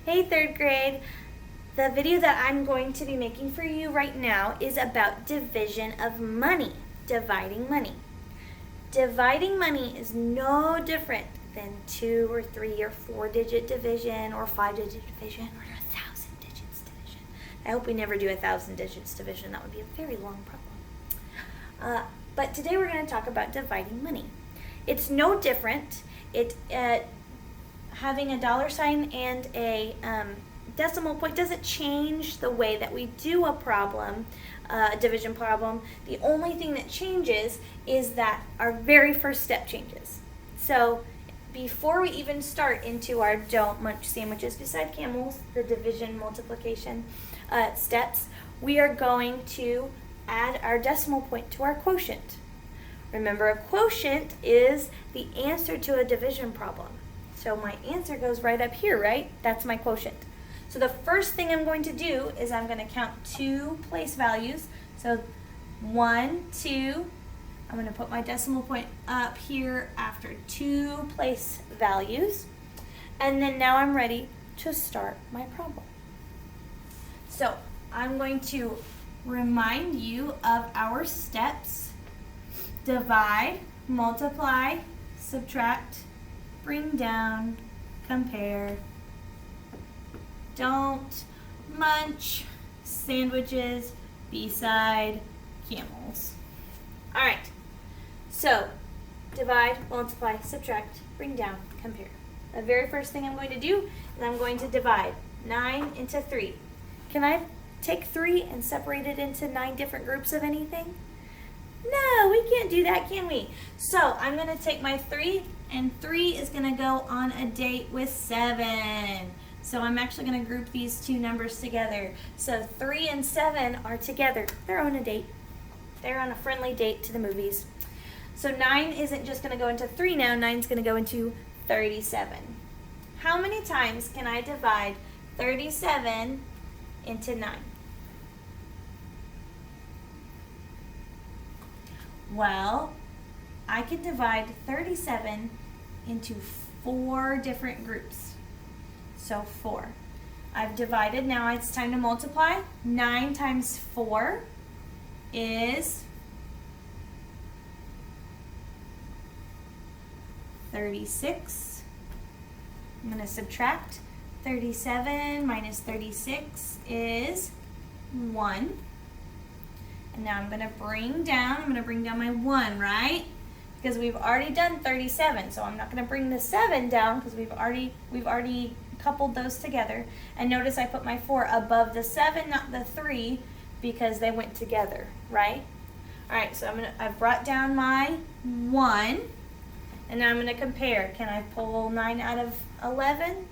Hey third grade, the video that I'm going to be making for you right now is about division of money, dividing money. Dividing money is no different than 2 or 3 or 4 digit division or 5 digit division or 1,000 digits division. I hope we never do 1,000 digits division. That would be a very long problem. But today we're going to talk about dividing money. It's no different. Having a dollar sign and a decimal point doesn't change the way that we do a problem, a division problem. The only thing that changes is that our very first step changes. So before we even start into our don't munch sandwiches beside camels, the division multiplication steps, we are going to add our decimal point to our quotient. Remember, a quotient is the answer to a division problem. So my answer goes right up here, right? That's my quotient. So the first thing I'm going to do is I'm going to count 2 place values. So 1, 2. I'm going to put my decimal point up here after 2 place values. And then now I'm ready to start my problem. So I'm going to remind you of our steps. Divide, multiply, subtract, bring down, compare, don't munch sandwiches beside camels. All right, so divide, multiply, subtract, bring down, compare. The very first thing I'm going to do is I'm going to divide 9 into 3. Can I take 3 and separate it into 9 different groups of anything? No, we can't do that, can we? So I'm going to take my 3, and 3 is going to go on a date with 7. So I'm actually going to group these 2 numbers together. So 3 and 7 are together. They're on a date. They're on a friendly date to the movies. So 9 isn't just going to go into 3 now. 9 is going to go into 37. How many times can I divide 37 into 9? Well, I can divide 37 into 4 different groups. So 4. I've divided. Now it's time to multiply. 9 times 4 is 36. I'm going to subtract. 37 minus 36 is 1. And now I'm going to bring down my 1, right? Because we've already done 37, so I'm not going to bring the 7 down because we've already coupled those together. And notice I put my 4 above the 7, not the 3, because they went together, right? All right, so I've brought down my 1, and now I'm going to compare. Can I pull 9 out of 11?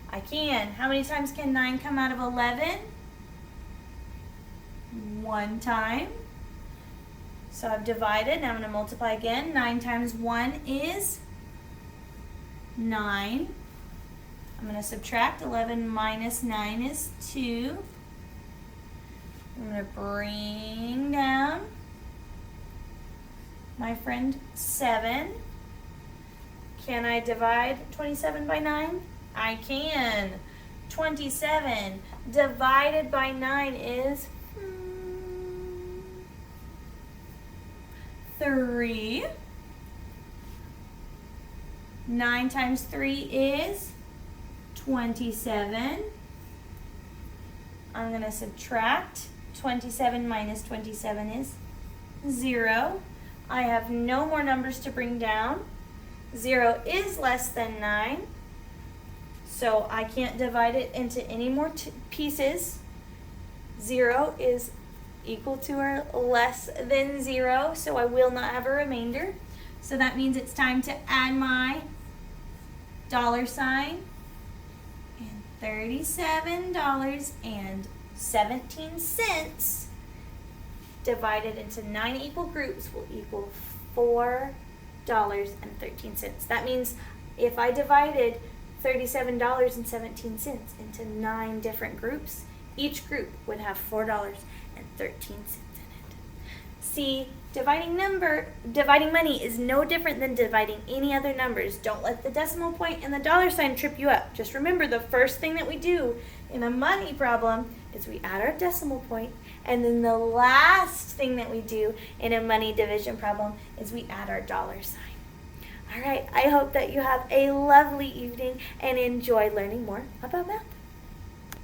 I can. How many times can 9 come out of 11? 1 time. So I've divided. Now I'm going to multiply again. 9 times 1 is 9. I'm going to subtract. 11 minus 9 is 2. I'm going to bring down my friend 7. Can I divide 27 by 9? I can. 27 divided by 9 is 3. 9 times 3 is 27. I'm going to subtract. 27 minus 27 is 0. I have no more numbers to bring down. 0 is less than 9. So I can't divide it into any more pieces. 0 is equal to or less than 0, so I will not have a remainder. So that means it's time to add my dollar sign, and $37.17 divided into 9 equal groups will equal $4.13. That means if I divided $37.17 into 9 different groups, each group would have $4.13 in it. See, dividing money is no different than dividing any other numbers. Don't let the decimal point and the dollar sign trip you up. Just remember, the first thing that we do in a money problem is we add our decimal point, and then the last thing that we do in a money division problem is we add our dollar sign. All right, I hope that you have a lovely evening and enjoy learning more about math.